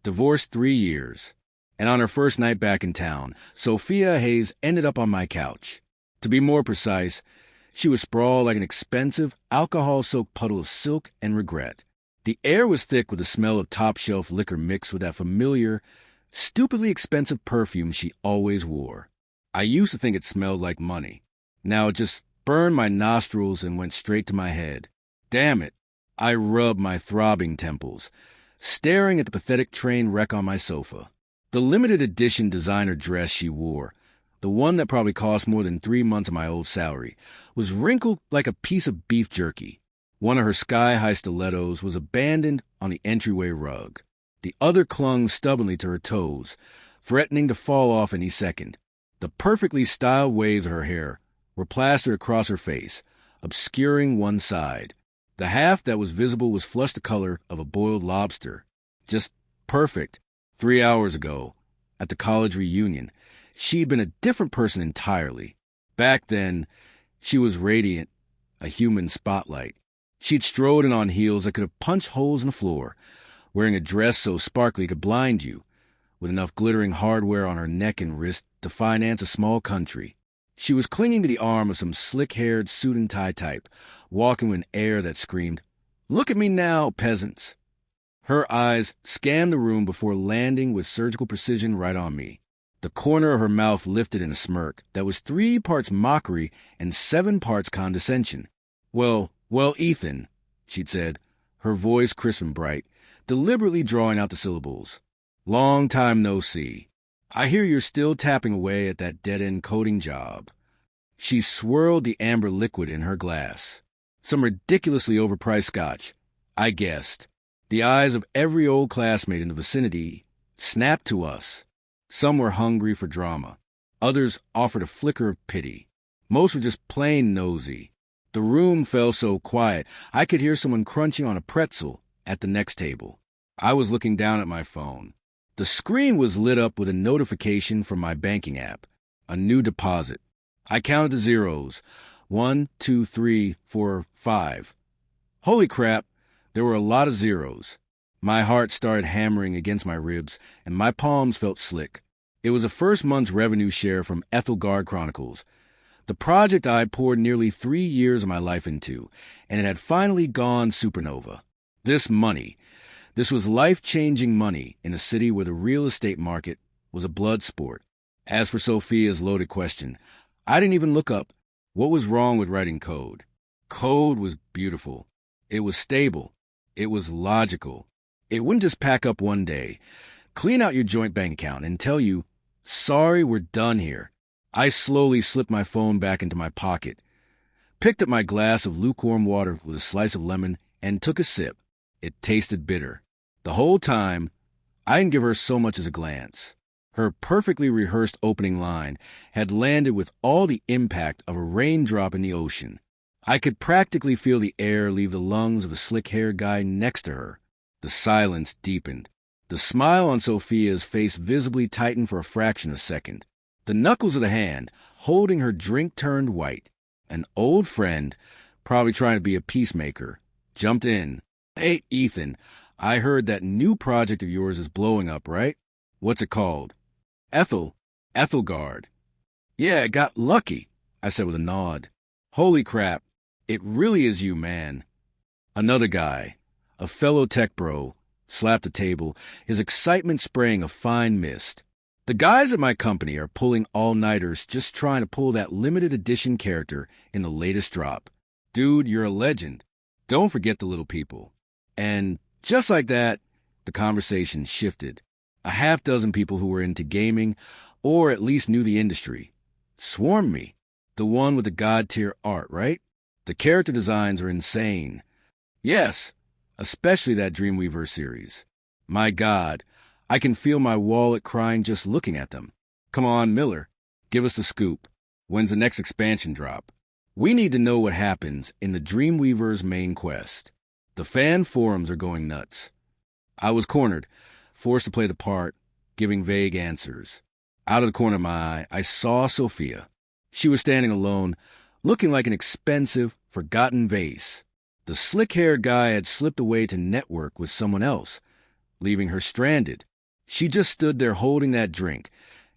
Divorced 3 years. And on her first night back in town, Sophia Hayes ended up on my couch. To be more precise, she was sprawled like an expensive, alcohol-soaked puddle of silk and regret. The air was thick with the smell of top-shelf liquor mixed with that familiar, stupidly expensive perfume she always wore. I used to think it smelled like money. Now it just burned my nostrils and went straight to my head. Damn it. I rubbed my throbbing temples, staring at the pathetic train wreck on my sofa. The limited edition designer dress she wore, the one that probably cost more than 3 months of my old salary, was wrinkled like a piece of beef jerky. One of her sky-high stilettos was abandoned on the entryway rug. The other clung stubbornly to her toes, threatening to fall off any second. The perfectly styled waves of her hair were plastered across her face, obscuring one side. The half that was visible was flushed the color of a boiled lobster. Just perfect. 3 hours ago, at the college reunion, she'd been a different person entirely. Back then, she was radiant, a human spotlight. She'd strode in on heels that could have punched holes in the floor, wearing a dress so sparkly it could blind you, with enough glittering hardware on her neck and wrist to finance a small country. She was clinging to the arm of some slick-haired suit-and-tie type, walking with an air that screamed, "Look at me now, peasants!" Her eyes scanned the room before landing with surgical precision right on me. The corner of her mouth lifted in a smirk that was 3 parts mockery and 7 parts condescension. Well, Ethan," she'd said, her voice crisp and bright, deliberately drawing out the syllables. "Long time no see. I hear you're still tapping away at that dead-end coding job." She swirled the amber liquid in her glass. Some ridiculously overpriced scotch, I guessed. The eyes of every old classmate in the vicinity snapped to us. Some were hungry for drama. Others offered a flicker of pity. Most were just plain nosy. The room felt so quiet, I could hear someone crunching on a pretzel at the next table. I was looking down at my phone. The screen was lit up with a notification from my banking app. A new deposit. I counted the zeros. 1, 2, 3, 4, 5. Holy crap, there were a lot of zeros. My heart started hammering against my ribs, and my palms felt slick. It was the first month's revenue share from Ethelgard Chronicles, the project I had poured nearly 3 years of my life into, and it had finally gone supernova. This was life-changing money in a city where the real estate market was a blood sport. As for Sophia's loaded question, I didn't even look up what was wrong with writing code. Code was beautiful. It was stable. It was logical. It wouldn't just pack up one day, clean out your joint bank account, and tell you, "Sorry, we're done here." I slowly slipped my phone back into my pocket, picked up my glass of lukewarm water with a slice of lemon, and took a sip. It tasted bitter. The whole time, I didn't give her so much as a glance. Her perfectly rehearsed opening line had landed with all the impact of a raindrop in the ocean. I could practically feel the air leave the lungs of the slick-haired guy next to her. The silence deepened. The smile on Sophia's face visibly tightened for a fraction of a second. The knuckles of the hand, holding her drink, turned white. An old friend, probably trying to be a peacemaker, jumped in. "Hey, Ethan, I heard that new project of yours is blowing up, right? What's it called?" Ethelgard. "Yeah, I got lucky," I said with a nod. "Holy crap, it really is you, man." Another guy, a fellow tech bro, slapped the table, his excitement spraying a fine mist. "The guys at my company are pulling all-nighters just trying to pull that limited edition character in the latest drop. Dude, you're a legend. Don't forget the little people." And just like that, the conversation shifted. A half-dozen people who were into gaming, or at least knew the industry, swarmed me. The one with the god-tier art, right? The character designs are insane. Yes, especially that Dreamweaver series. My God, I can feel my wallet crying just looking at them. Come on, Miller, give us the scoop. When's the next expansion drop? We need to know what happens in the Dreamweaver's main quest. The fan forums are going nuts. I was cornered, forced to play the part, giving vague answers. Out of the corner of my eye, I saw Sophia. She was standing alone, looking like an expensive, forgotten vase. The slick-haired guy had slipped away to network with someone else, leaving her stranded. She just stood there holding that drink,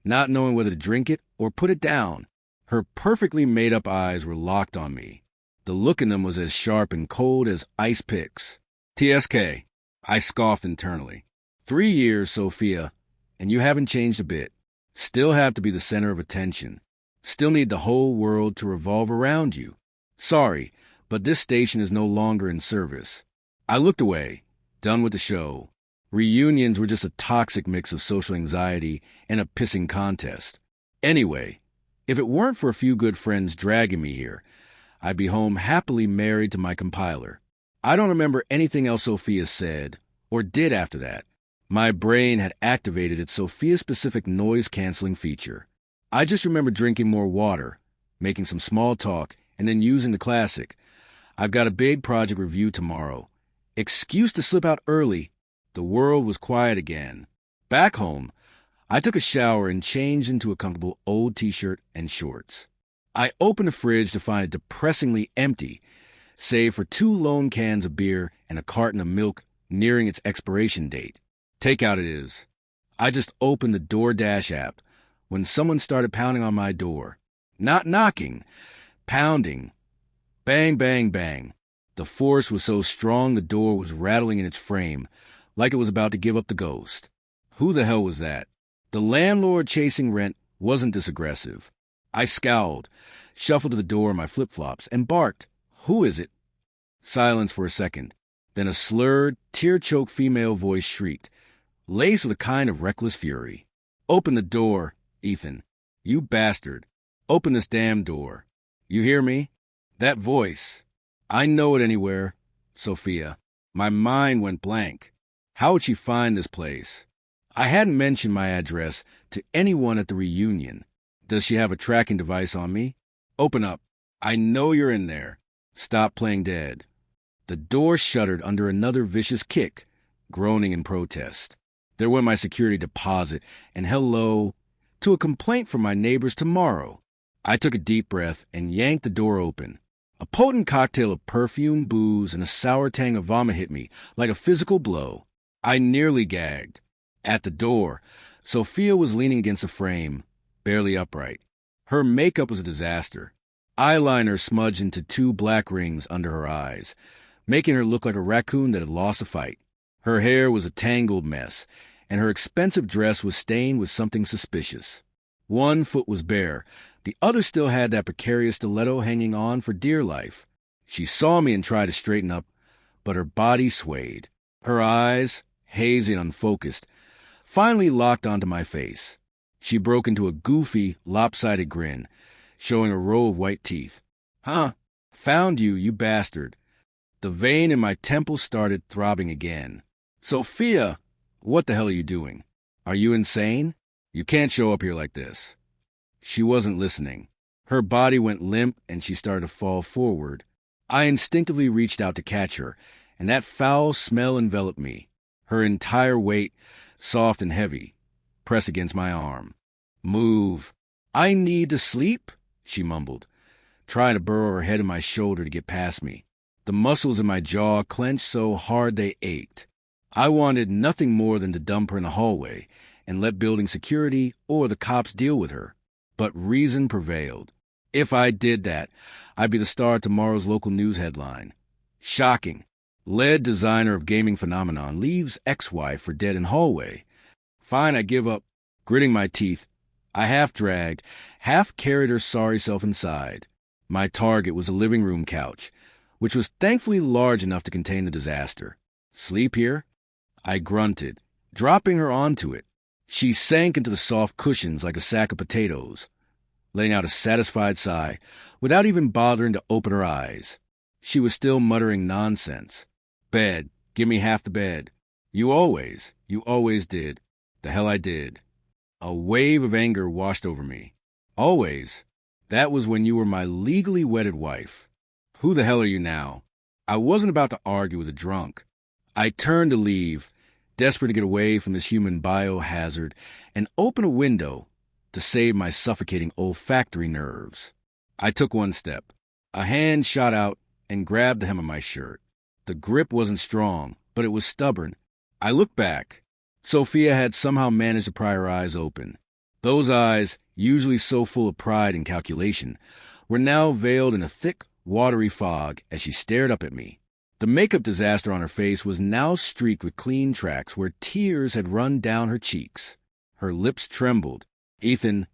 not knowing whether to drink it or put it down. Her perfectly made-up eyes were locked on me. The look in them was as sharp and cold as ice picks. TSK, I scoffed internally. 3 years, Sophia, and you haven't changed a bit. Still have to be the center of attention. Still need the whole world to revolve around you. Sorry, but this station is no longer in service. I looked away, done with the show. Reunions were just a toxic mix of social anxiety and a pissing contest. Anyway, if it weren't for a few good friends dragging me here, I'd be home happily married to my compiler. I don't remember anything else Sophia said or did after that. My brain had activated its Sophia-specific noise-canceling feature. I just remember drinking more water, making some small talk, and then using the classic, "I've got a big project review tomorrow." Excuse to slip out early. The world was quiet again. Back home, I took a shower and changed into a comfortable old t-shirt and shorts. I opened the fridge to find it depressingly empty, save for 2 lone cans of beer and a carton of milk nearing its expiration date. Takeout it is. I just opened the DoorDash app when someone started pounding on my door. Not knocking, pounding. Bang, bang, bang. The force was so strong the door was rattling in its frame, like it was about to give up the ghost. Who the hell was that? The landlord chasing rent wasn't this aggressive. I scowled, shuffled to the door in my flip-flops, and barked. "Who is it?" Silence for a second. Then a slurred, tear-choked female voice shrieked, laced with a kind of reckless fury. "Open the door, Ethan. You bastard. Open this damn door. You hear me? That voice. I know it anywhere. Sophia." My mind went blank. How would she find this place? I hadn't mentioned my address to anyone at the reunion. Does she have a tracking device on me? Open up. I know you're in there. Stop playing dead. The door shuddered under another vicious kick, groaning in protest. There went my security deposit, and hello to a complaint from my neighbors tomorrow. I took a deep breath and yanked the door open. A potent cocktail of perfume, booze, and a sour tang of vomit hit me like a physical blow. I nearly gagged. At the door, Sophia was leaning against a frame, barely upright. Her makeup was a disaster. Eyeliner smudged into 2 black rings under her eyes, making her look like a raccoon that had lost a fight. Her hair was a tangled mess, and her expensive dress was stained with something suspicious. One foot was bare. The other still had that precarious stiletto hanging on for dear life. She saw me and tried to straighten up, but her body swayed. Her eyes, hazy and unfocused, finally locked onto my face. She broke into a goofy, lopsided grin, showing a row of white teeth. "Huh? Found you, you bastard." The vein in my temple started throbbing again. "Sophia, what the hell are you doing? Are you insane? You can't show up here like this." She wasn't listening. Her body went limp and she started to fall forward. I instinctively reached out to catch her, and that foul smell enveloped me. Her entire weight, soft and heavy, pressed against my arm. "Move. I need to sleep," she mumbled, trying to burrow her head in my shoulder to get past me. The muscles in my jaw clenched so hard they ached. I wanted nothing more than to dump her in the hallway and let building security or the cops deal with her. But reason prevailed. If I did that, I'd be the star of tomorrow's local news headline. "Shocking. Lead designer of gaming phenomenon leaves ex-wife for dead in hallway." Fine, I give up. Gritting my teeth, I half-dragged, half-carried her sorry self inside. My target was a living room couch, which was thankfully large enough to contain the disaster. "Sleep here?" I grunted, dropping her onto it. She sank into the soft cushions like a sack of potatoes, letting out a satisfied sigh without even bothering to open her eyes. She was still muttering nonsense. "Bed. Give me half the bed. You always did." The hell I did. A wave of anger washed over me. Always. That was when you were my legally wedded wife. Who the hell are you now? I wasn't about to argue with a drunk. I turned to leave, desperate to get away from this human biohazard and open a window to save my suffocating olfactory nerves. I took one step. A hand shot out and grabbed the hem of my shirt. The grip wasn't strong, but it was stubborn. I looked back. Sophia had somehow managed to pry her eyes open. Those eyes, usually so full of pride and calculation, were now veiled in a thick, watery fog as she stared up at me. The makeup disaster on her face was now streaked with clean tracks where tears had run down her cheeks. Her lips trembled. "Ethan."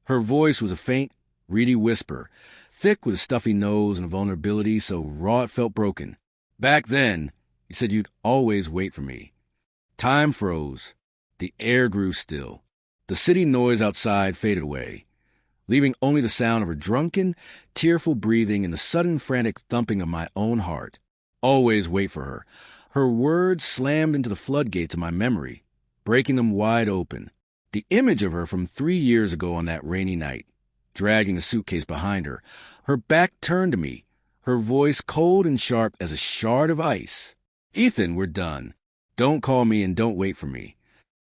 Her voice was a faint, reedy whisper, thick with a stuffy nose and a vulnerability so raw it felt broken. "Back then, you said you'd always wait for me." Time froze. The air grew still. The city noise outside faded away, leaving only the sound of her drunken, tearful breathing and the sudden frantic thumping of my own heart. Always wait for her. Her words slammed into the floodgates of my memory, breaking them wide open. The image of her from 3 years ago on that rainy night, dragging a suitcase behind her, her back turned to me, her voice cold and sharp as a shard of ice. "Ethan, we're done. Don't call me and don't wait for me."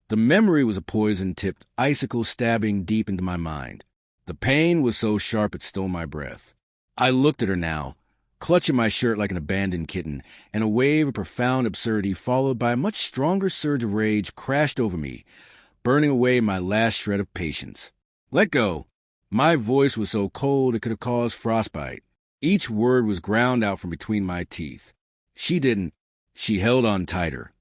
The memory was a poison-tipped icicle stabbing deep into my mind. The pain was so sharp it stole my breath. I looked at her now, clutching my shirt like an abandoned kitten, and a wave of profound absurdity followed by a much stronger surge of rage crashed over me, burning away my last shred of patience. "Let go." My voice was so cold it could have caused frostbite. Each word was ground out from between my teeth. She didn't. She held on tighter,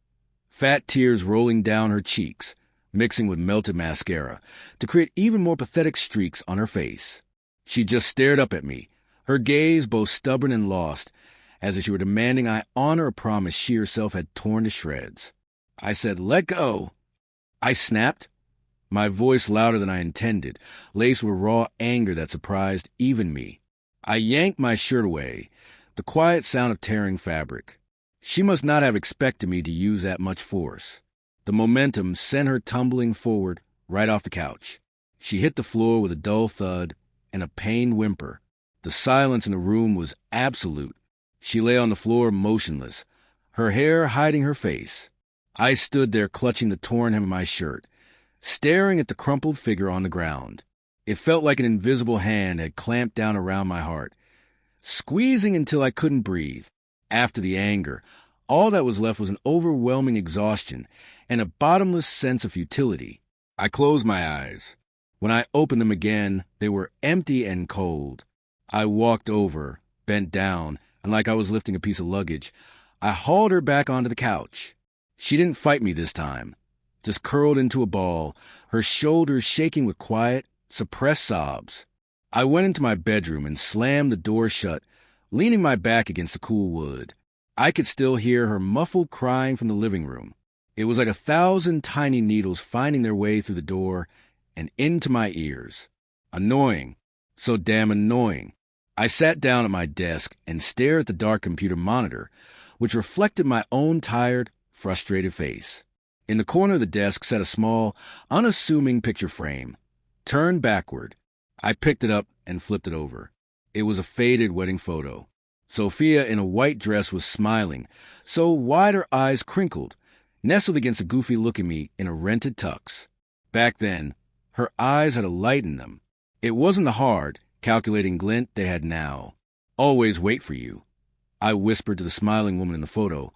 fat tears rolling down her cheeks, mixing with melted mascara, to create even more pathetic streaks on her face. She just stared up at me, her gaze both stubborn and lost, as if she were demanding I honor a promise she herself had torn to shreds. I said, "Let go." I snapped, my voice louder than I intended, laced with raw anger that surprised even me. I yanked my shirt away, the quiet sound of tearing fabric. She must not have expected me to use that much force. The momentum sent her tumbling forward right off the couch. She hit the floor with a dull thud and a pained whimper. The silence in the room was absolute. She lay on the floor motionless, her hair hiding her face. I stood there clutching the torn hem of my shirt, staring at the crumpled figure on the ground. It felt like an invisible hand had clamped down around my heart, squeezing until I couldn't breathe. After the anger, all that was left was an overwhelming exhaustion and a bottomless sense of futility. I closed my eyes. When I opened them again, they were empty and cold. I walked over, bent down, and like I was lifting a piece of luggage, I hauled her back onto the couch. She didn't fight me this time, just curled into a ball, her shoulders shaking with quiet, suppressed sobs. I went into my bedroom and slammed the door shut, leaning my back against the cool wood. I could still hear her muffled crying from the living room. It was like 1,000 tiny needles finding their way through the door and into my ears. Annoying. So damn annoying. I sat down at my desk and stared at the dark computer monitor, which reflected my own tired, frustrated face. In the corner of the desk sat a small, unassuming picture frame, turned backward. I picked it up and flipped it over. It was a faded wedding photo. Sophia in a white dress was smiling, so wide her eyes crinkled, nestled against a goofy look at me in a rented tux. Back then, her eyes had a light in them. It wasn't the hard, calculating glint they had now. "Always wait for you," I whispered to the smiling woman in the photo,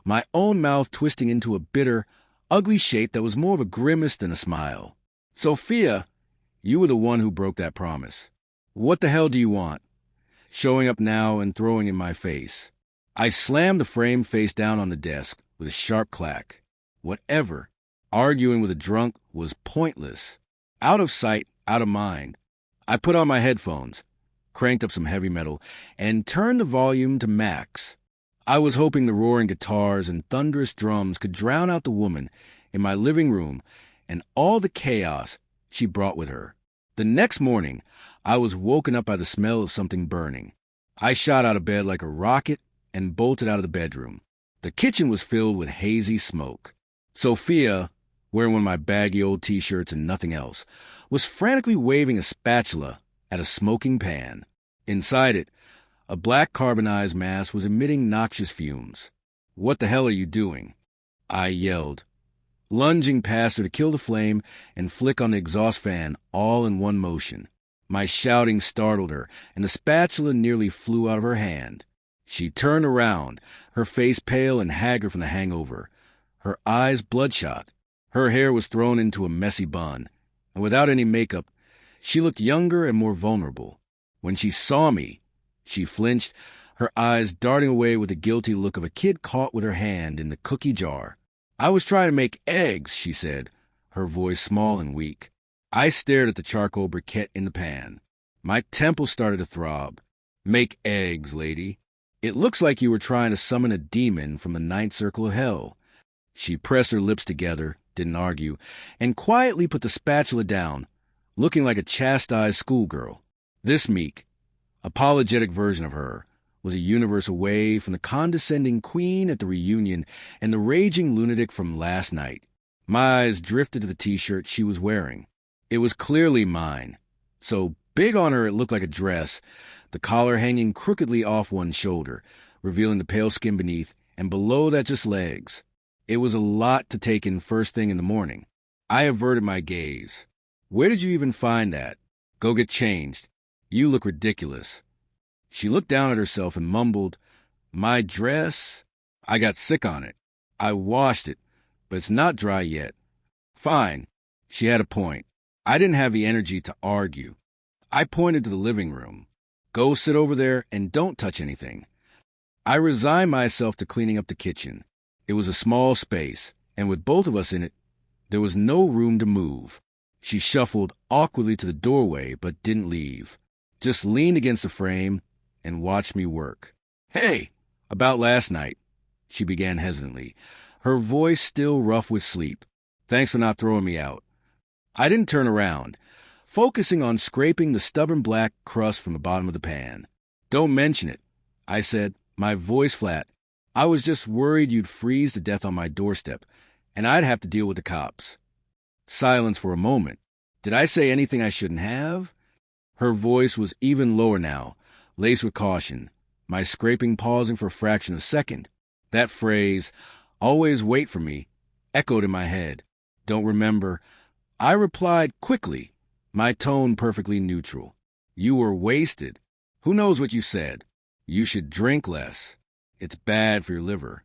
my own mouth twisting into a bitter, ugly shape that was more of a grimace than a smile. "Sophia, you were the one who broke that promise. What the hell do you want?" Showing up now and throwing in my face. I slammed the frame face down on the desk with a sharp clack. Whatever. Arguing with a drunk was pointless. Out of sight, out of mind. I put on my headphones, cranked up some heavy metal, and turned the volume to max. I was hoping the roaring guitars and thunderous drums could drown out the woman in my living room and all the chaos she brought with her. The next morning, I was woken up by the smell of something burning. I shot out of bed like a rocket and bolted out of the bedroom. The kitchen was filled with hazy smoke. Sophia, wearing one of my baggy old t-shirts and nothing else, was frantically waving a spatula at a smoking pan. Inside it, a black carbonized mass was emitting noxious fumes. "What the hell are you doing?" I yelled, lunging past her to kill the flame and flick on the exhaust fan all in one motion. My shouting startled her, and the spatula nearly flew out of her hand. She turned around, her face pale and haggard from the hangover, her eyes bloodshot. Her hair was thrown into a messy bun, and without any makeup, she looked younger and more vulnerable. When she saw me, she flinched, her eyes darting away with the guilty look of a kid caught with her hand in the cookie jar. "I was trying to make eggs," she said, her voice small and weak. I stared at the charcoal briquette in the pan. My temples started to throb. "Make eggs, lady. It looks like you were trying to summon a demon from the ninth circle of hell." She pressed her lips together, didn't argue, and quietly put the spatula down, looking like a chastised schoolgirl. This meek, apologetic version of her was a universe away from the condescending queen at the reunion and the raging lunatic from last night. My eyes drifted to the t-shirt she was wearing. It was clearly mine. So big on her it looked like a dress, the collar hanging crookedly off one shoulder, revealing the pale skin beneath, and below that just legs. It was a lot to take in first thing in the morning. I averted my gaze. "Where did you even find that? Go get changed. You look ridiculous." She looked down at herself and mumbled, "My dress? I got sick on it. I washed it, but it's not dry yet." Fine. She had a point. I didn't have the energy to argue. I pointed to the living room. "Go sit over there and don't touch anything." I resigned myself to cleaning up the kitchen. It was a small space, and with both of us in it, there was no room to move. She shuffled awkwardly to the doorway, but didn't leave. Just leaned against the frame and watched me work. "Hey, about last night," she began hesitantly, her voice still rough with sleep. "Thanks for not throwing me out." I didn't turn around, focusing on scraping the stubborn black crust from the bottom of the pan. "Don't mention it," I said, my voice flat. "I was just worried you'd freeze to death on my doorstep, and I'd have to deal with the cops." Silence for a moment. Did I say anything I shouldn't have? Her voice was even lower now, laced with caution, my scraping pausing for a fraction of a second. That phrase, "always wait for me," echoed in my head. "Don't remember." I replied quickly, my tone perfectly neutral. "You were wasted. Who knows what you said? You should drink less. It's bad for your liver."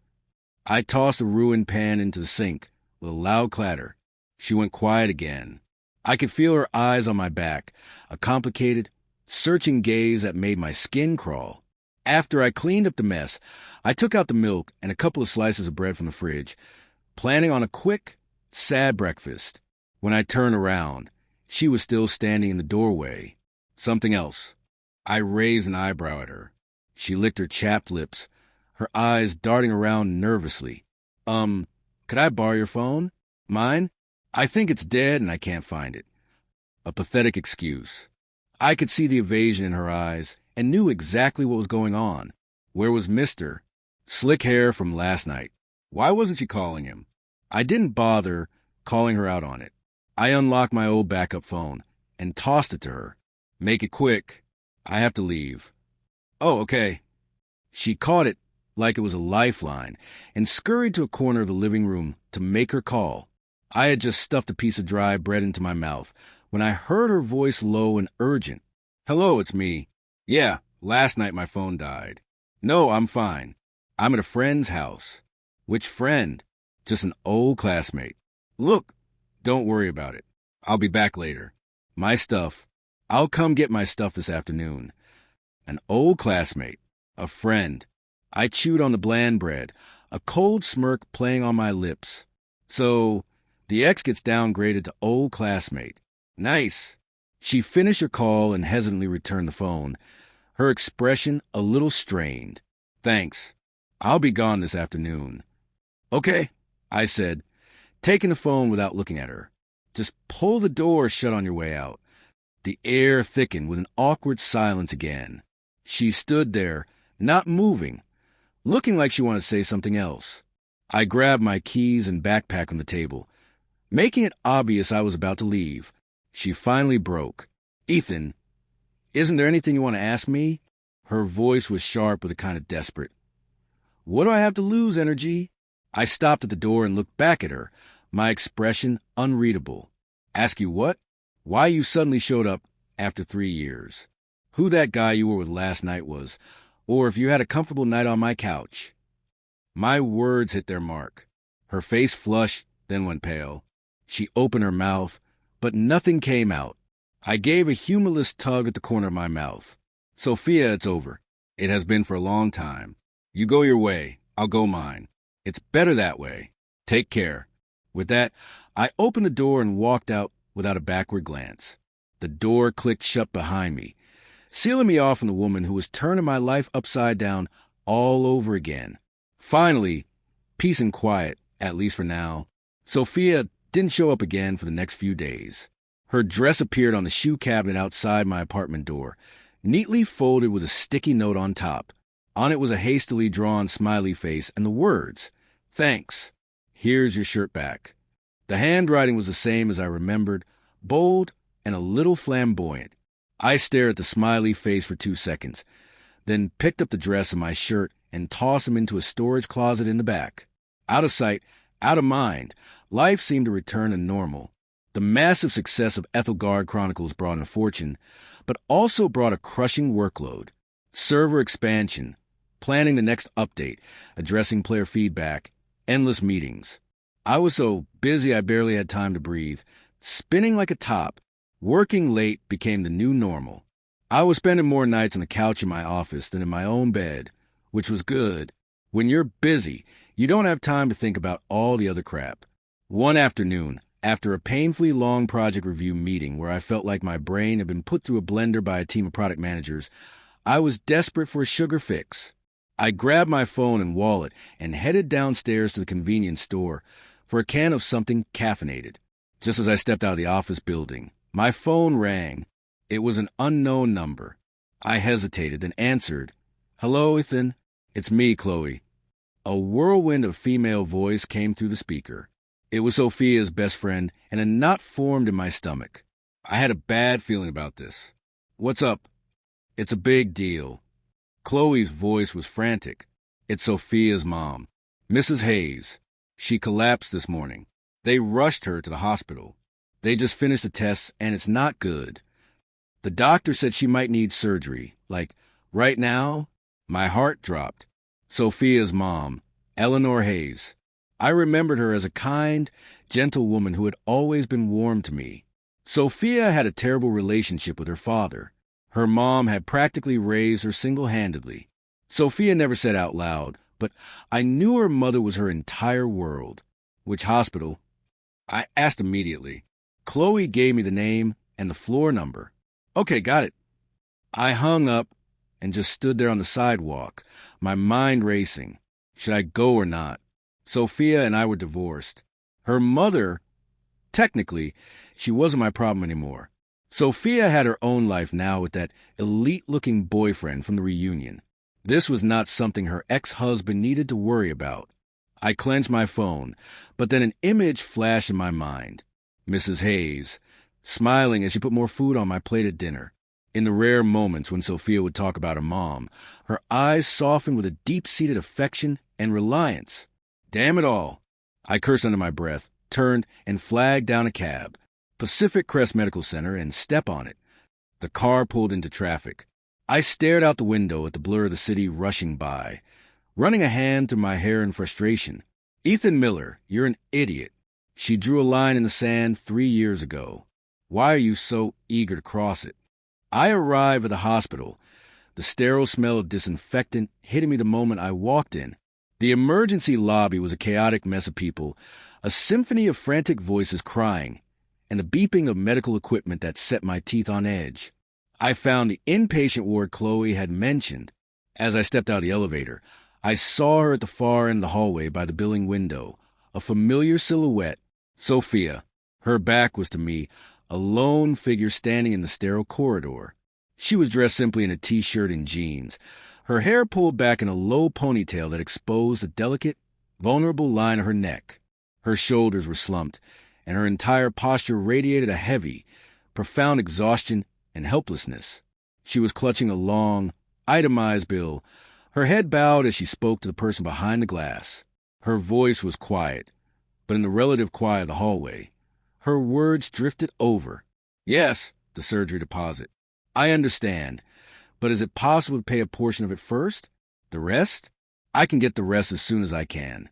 I tossed the ruined pan into the sink with a loud clatter. She went quiet again. I could feel her eyes on my back, a complicated, searching gaze that made my skin crawl. After I cleaned up the mess, I took out the milk and a couple of slices of bread from the fridge, planning on a quick, sad breakfast. When I turned around, she was still standing in the doorway. Something else. I raised an eyebrow at her. She licked her chapped lips, her eyes darting around nervously. Could I borrow your phone? Mine? I think it's dead and I can't find it." A pathetic excuse. I could see the evasion in her eyes and knew exactly what was going on. Where was Mr. Slick hair from last night? Why wasn't she calling him? I didn't bother calling her out on it. I unlocked my old backup phone and tossed it to her. "Make it quick. I have to leave." "Oh, okay." She caught it like it was a lifeline and scurried to a corner of the living room to make her call. I had just stuffed a piece of dry bread into my mouth when I heard her voice low and urgent. "Hello, it's me. Yeah, last night my phone died." "No, I'm fine. I'm at a friend's house." "Which friend?" "Just an old classmate." "Look, don't worry about it. I'll be back later." "My stuff. I'll come get my stuff this afternoon." An old classmate. A friend. I chewed on the bland bread, a cold smirk playing on my lips. So, the ex gets downgraded to old classmate. Nice. She finished her call and hesitantly returned the phone, her expression a little strained. "Thanks. I'll be gone this afternoon." "Okay," I said, taking the phone without looking at her. "Just pull the door shut on your way out." The air thickened with an awkward silence again. She stood there, not moving, looking like she wanted to say something else. I grabbed my keys and backpack from the table, making it obvious I was about to leave. She finally broke. "Ethan, isn't there anything you want to ask me?" Her voice was sharp with a kind of desperate. "What do I have to lose, energy?" I stopped at the door and looked back at her, my expression unreadable. "Ask you what?" "Why you suddenly showed up after 3 years. Who that guy you were with last night was, or if you had a comfortable night on my couch." My words hit their mark. Her face flushed, then went pale. She opened her mouth, but nothing came out. I gave a humorless tug at the corner of my mouth. Sophia, it's over. It has been for a long time. You go your way, I'll go mine. It's better that way. Take care. With that, I opened the door and walked out without a backward glance. The door clicked shut behind me, sealing me off from the woman who was turning my life upside down all over again. Finally, peace and quiet, at least for now. Sophia didn't show up again for the next few days. Her dress appeared on the shoe cabinet outside my apartment door, neatly folded with a sticky note on top. On it was a hastily drawn smiley face and the words, "Thanks. Here's your shirt back." The handwriting was the same as I remembered, bold and a little flamboyant. I stared at the smiley face for 2 seconds, then picked up the dress and my shirt and tossed them into a storage closet in the back. Out of sight, out of mind, life seemed to return to normal. The massive success of Ethelgard Chronicles brought in a fortune, but also brought a crushing workload. Server expansion, planning the next update, addressing player feedback, endless meetings. I was so busy I barely had time to breathe. Spinning like a top, working late became the new normal. I was spending more nights on the couch in my office than in my own bed, which was good. When you're busy, you don't have time to think about all the other crap. One afternoon, after a painfully long project review meeting where I felt like my brain had been put through a blender by a team of product managers, I was desperate for a sugar fix. I grabbed my phone and wallet and headed downstairs to the convenience store for a can of something caffeinated. Just as I stepped out of the office building, my phone rang. It was an unknown number. I hesitated and answered. "Hello, Ethan. It's me, Chloe." A whirlwind of female voice came through the speaker. It was Sophia's best friend, and a knot formed in my stomach. I had a bad feeling about this. "What's up?" "It's a big deal." Chloe's voice was frantic. "It's Sophia's mom, Mrs. Hayes. She collapsed this morning. They rushed her to the hospital. They just finished the tests, and it's not good. The doctor said she might need surgery. Like, right now?" My heart dropped. Sophia's mom, Eleanor Hayes. I remembered her as a kind, gentle woman who had always been warm to me. Sophia had a terrible relationship with her father. Her mom had practically raised her single-handedly. Sophia never said out loud, but I knew her mother was her entire world. "Which hospital?" I asked immediately. Chloe gave me the name and the floor number. "Okay, got it." I hung up and just stood there on the sidewalk, my mind racing. Should I go or not? Sophia and I were divorced. Her mother, technically, she wasn't my problem anymore. Sophia had her own life now with that elite-looking boyfriend from the reunion. This was not something her ex-husband needed to worry about. I clenched my phone, but then an image flashed in my mind. Mrs. Hayes, smiling as she put more food on my plate at dinner. In the rare moments when Sophia would talk about her mom, her eyes softened with a deep-seated affection and reliance. Damn it all. I cursed under my breath, turned, and flagged down a cab. Pacific Crest Medical Center, and step on it. The car pulled into traffic. I stared out the window at the blur of the city rushing by, running a hand through my hair in frustration. "Ethan Miller, you're an idiot. She drew a line in the sand 3 years ago. Why are you so eager to cross it?" I arrived at the hospital, the sterile smell of disinfectant hitting me the moment I walked in. The emergency lobby was a chaotic mess of people, a symphony of frantic voices crying, and the beeping of medical equipment that set my teeth on edge. I found the inpatient ward Chloe had mentioned. As I stepped out of the elevator, I saw her at the far end of the hallway by the billing window, a familiar silhouette, Sophia. Her back was to me, a lone figure standing in the sterile corridor. She was dressed simply in a t-shirt and jeans, her hair pulled back in a low ponytail that exposed the delicate, vulnerable line of her neck. Her shoulders were slumped, and her entire posture radiated a heavy, profound exhaustion and helplessness. She was clutching a long, itemized bill, her head bowed as she spoke to the person behind the glass. Her voice was quiet, but in the relative quiet of the hallway, her words drifted over. "Yes, the surgery deposit. I understand, but is it possible to pay a portion of it first? The rest? I can get the rest as soon as I can."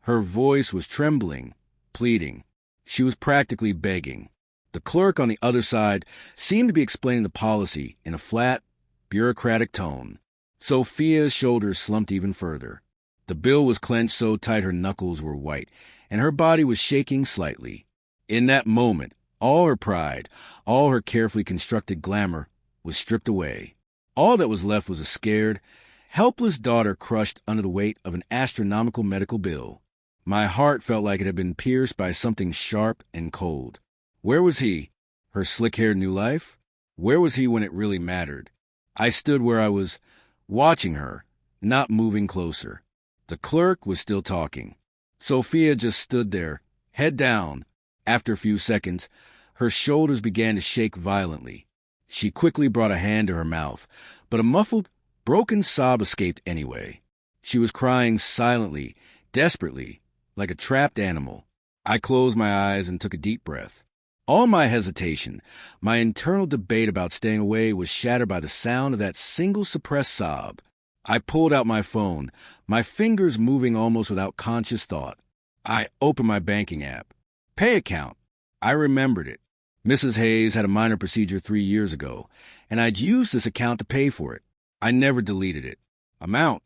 Her voice was trembling, pleading. She was practically begging. The clerk on the other side seemed to be explaining the policy in a flat, bureaucratic tone. Sophia's shoulders slumped even further. The bill was clenched so tight her knuckles were white, and her body was shaking slightly. In that moment, all her pride, all her carefully constructed glamour was stripped away. All that was left was a scared, helpless daughter crushed under the weight of an astronomical medical bill. My heart felt like it had been pierced by something sharp and cold. Where was he? Her slick-haired new life? Where was he when it really mattered? I stood where I was, watching her, not moving closer. The clerk was still talking. Sophia just stood there, head down. After a few seconds, her shoulders began to shake violently. She quickly brought a hand to her mouth, but a muffled, broken sob escaped anyway. She was crying silently, desperately, like a trapped animal. I closed my eyes and took a deep breath. All my hesitation, my internal debate about staying away was shattered by the sound of that single suppressed sob. I pulled out my phone, my fingers moving almost without conscious thought. I opened my banking app. Pay account. I remembered it. Mrs. Hayes had a minor procedure 3 years ago, and I'd used this account to pay for it. I never deleted it. Amount.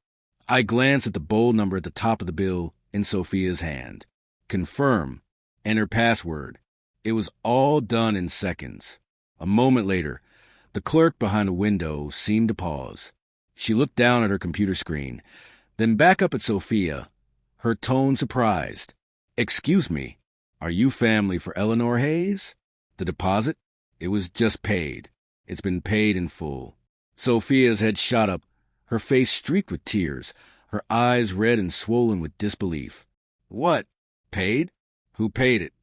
I glanced at the bold number at the top of the bill in Sophia's hand. Confirm. Enter password. It was all done in seconds. A moment later, the clerk behind the window seemed to pause. She looked down at her computer screen, then back up at Sophia, her tone surprised. Excuse me, are you family for Eleanor Hayes? The deposit? It was just paid. It's been paid in full. Sophia's head shot up, her face streaked with tears, her eyes red and swollen with disbelief. What? Paid? Who paid it?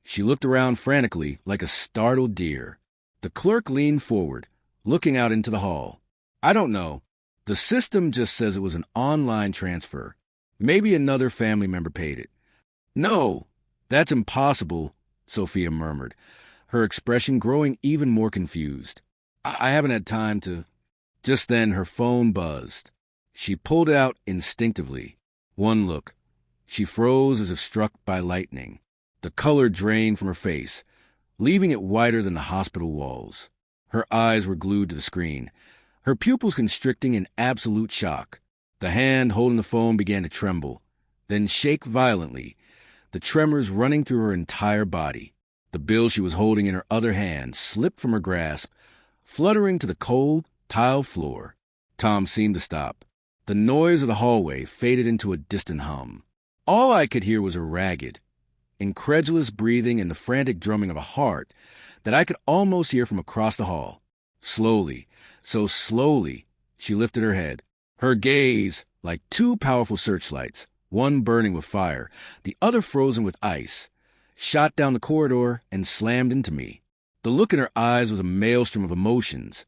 She looked around frantically, like a startled deer. The clerk leaned forward, looking out into the hall. I don't know. The system just says it was an online transfer. Maybe another family member paid it. No, that's impossible, Sophia murmured, her expression growing even more confused. I haven't had time to... Just then her phone buzzed. She pulled it out instinctively. One look. She froze as if struck by lightning. The color drained from her face, leaving it whiter than the hospital walls. Her eyes were glued to the screen, her pupils constricting in absolute shock. The hand holding the phone began to tremble, then shake violently, the tremors running through her entire body. The bill she was holding in her other hand slipped from her grasp, fluttering to the cold, tiled floor. Tom seemed to stop. The noise of the hallway faded into a distant hum. All I could hear was a ragged, incredulous breathing and the frantic drumming of a heart that I could almost hear from across the hall. Slowly, so slowly, she lifted her head. Her gaze, like two powerful searchlights, one burning with fire, the other frozen with ice, shot down the corridor and slammed into me. The look in her eyes was a maelstrom of emotions.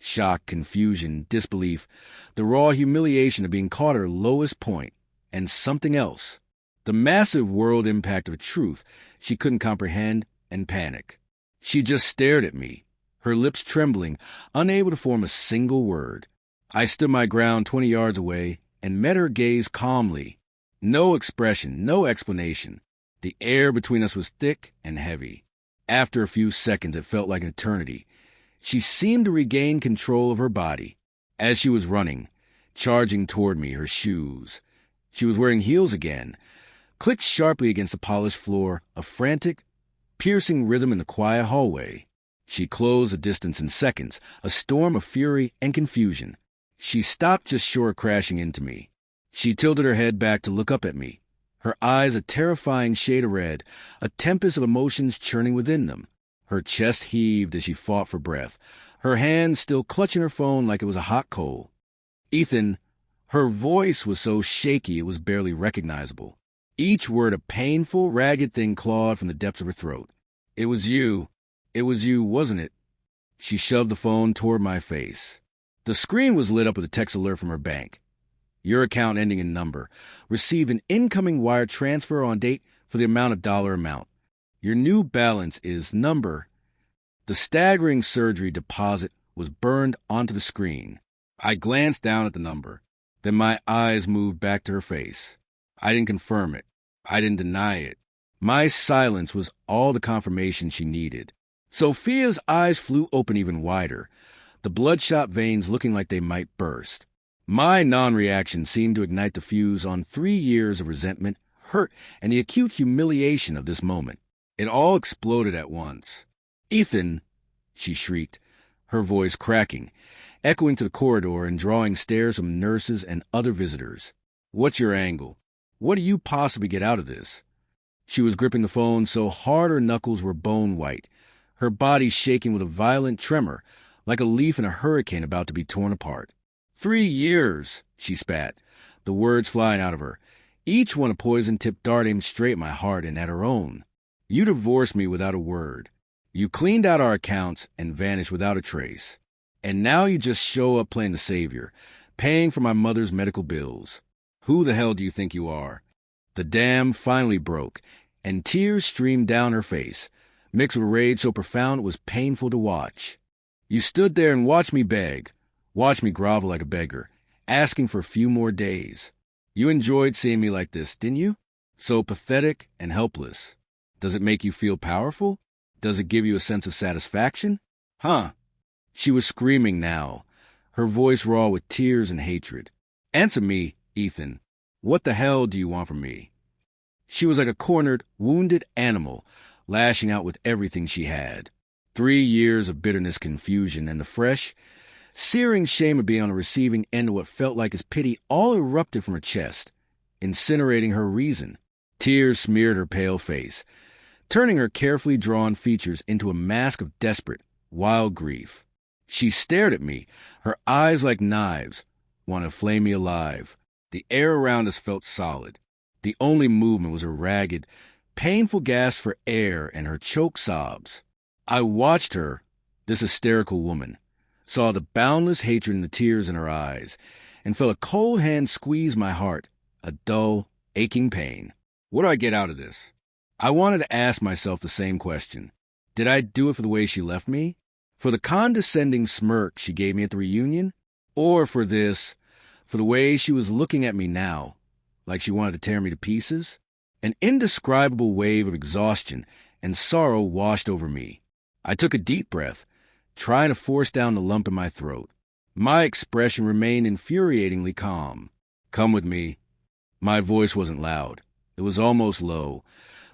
Shock, confusion, disbelief, the raw humiliation of being caught at her lowest point, and something else. The massive world impact of truth she couldn't comprehend and panic. She just stared at me, her lips trembling, unable to form a single word. I stood my ground 20 yards away and met her gaze calmly. No expression, no explanation. The air between us was thick and heavy. After a few seconds, it felt like an eternity. She seemed to regain control of her body. As she was running, charging toward me, her shoes, she was wearing heels again, clicked sharply against the polished floor, a frantic, piercing rhythm in the quiet hallway. She closed the distance in seconds, a storm of fury and confusion. She stopped just short of crashing into me. She tilted her head back to look up at me, her eyes a terrifying shade of red, a tempest of emotions churning within them. Her chest heaved as she fought for breath, her hand still clutching her phone like it was a hot coal. Ethan, her voice was so shaky it was barely recognizable. Each word a painful, ragged thing clawed from the depths of her throat. It was you. It was you, wasn't it? She shoved the phone toward my face. The screen was lit up with a text alert from her bank. Your account ending in number. Received an incoming wire transfer on date for the amount of dollar amount. Your new balance is number. The staggering surgery deposit was burned onto the screen. I glanced down at the number. Then my eyes moved back to her face. I didn't confirm it. I didn't deny it. My silence was all the confirmation she needed. Sophia's eyes flew open even wider, the bloodshot veins looking like they might burst. My non-reaction seemed to ignite the fuse on 3 years of resentment, hurt, and the acute humiliation of this moment. It all exploded at once. "Ethan!" she shrieked, her voice cracking, echoing to the corridor and drawing stares from nurses and other visitors. "What's your angle? What do you possibly get out of this?" She was gripping the phone so hard her knuckles were bone white, her body shaking with a violent tremor, like a leaf in a hurricane about to be torn apart. 3 years, she spat, the words flying out of her, each one a poison-tipped dart aimed straight at my heart and at her own. "You divorced me without a word. You cleaned out our accounts and vanished without a trace. And now you just show up playing the savior, paying for my mother's medical bills. Who the hell do you think you are?" The dam finally broke, and tears streamed down her face, mixed with rage so profound it was painful to watch. "You stood there and watched me beg, watched me grovel like a beggar, asking for a few more days. You enjoyed seeing me like this, didn't you? So pathetic and helpless. Does it make you feel powerful? Does it give you a sense of satisfaction? Huh?" She was screaming now, her voice raw with tears and hatred. "Answer me, Ethan. What the hell do you want from me?" She was like a cornered, wounded animal, lashing out with everything she had. 3 years of bitterness, confusion, and the fresh, searing shame of being on the receiving end of what felt like his pity all erupted from her chest, incinerating her reason. Tears smeared her pale face, turning her carefully drawn features into a mask of desperate, wild grief. She stared at me, her eyes like knives, wanting to flame me alive. The air around us felt solid. The only movement was her ragged, painful gasp for air and her choked sobs. I watched her, this hysterical woman, saw the boundless hatred and the tears in her eyes, and felt a cold hand squeeze my heart, a dull, aching pain. What do I get out of this? I wanted to ask myself the same question. Did I do it for the way she left me? For the condescending smirk she gave me at the reunion? Or for this, for the way she was looking at me now, like she wanted to tear me to pieces? An indescribable wave of exhaustion and sorrow washed over me. I took a deep breath, trying to force down the lump in my throat. My expression remained infuriatingly calm. "Come with me." My voice wasn't loud. It was almost low,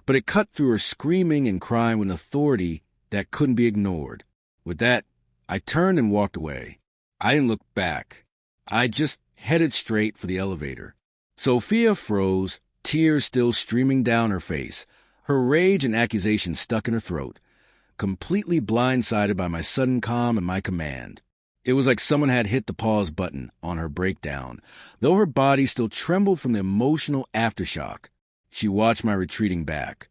but it cut through her screaming and crying with an authority that couldn't be ignored. With that, I turned and walked away. I didn't look back. I just headed straight for the elevator. Sophia froze, tears still streaming down her face, her rage and accusation stuck in her throat, completely blindsided by my sudden calm and my command. It was like someone had hit the pause button on her breakdown, though her body still trembled from the emotional aftershock. She watched my retreating back,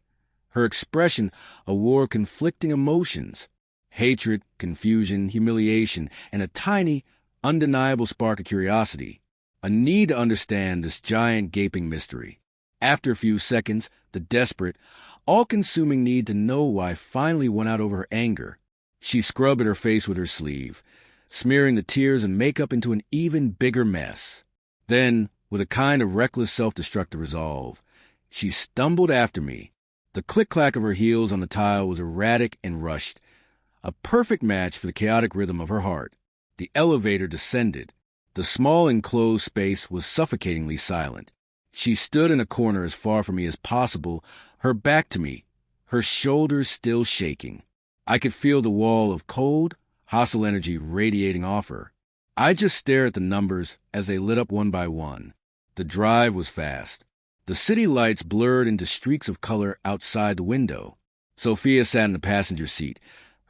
her expression a war of conflicting emotions. Hatred, confusion, humiliation, and a tiny, undeniable spark of curiosity. A need to understand this giant gaping mystery. After a few seconds, the desperate, all-consuming need to know why finally won out over her anger. She scrubbed at her face with her sleeve, smearing the tears and makeup into an even bigger mess. Then, with a kind of reckless self-destructive resolve, she stumbled after me. The click-clack of her heels on the tile was erratic and rushed, a perfect match for the chaotic rhythm of her heart. The elevator descended. The small enclosed space was suffocatingly silent. She stood in a corner as far from me as possible, her back to me, her shoulders still shaking. I could feel the wall of cold, hostile energy radiating off her. I just stared at the numbers as they lit up one by one. The drive was fast. The city lights blurred into streaks of color outside the window. Sophia sat in the passenger seat,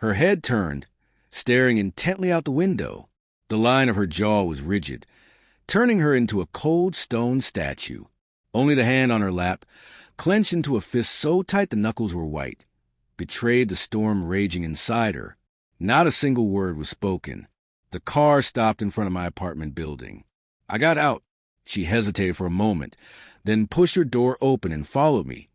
her head turned, staring intently out the window. The line of her jaw was rigid, turning her into a cold stone statue. Only the hand on her lap, clenched into a fist so tight the knuckles were white, betrayed the storm raging inside her. Not a single word was spoken. The car stopped in front of my apartment building. I got out. She hesitated for a moment, then pushed her door open and followed me,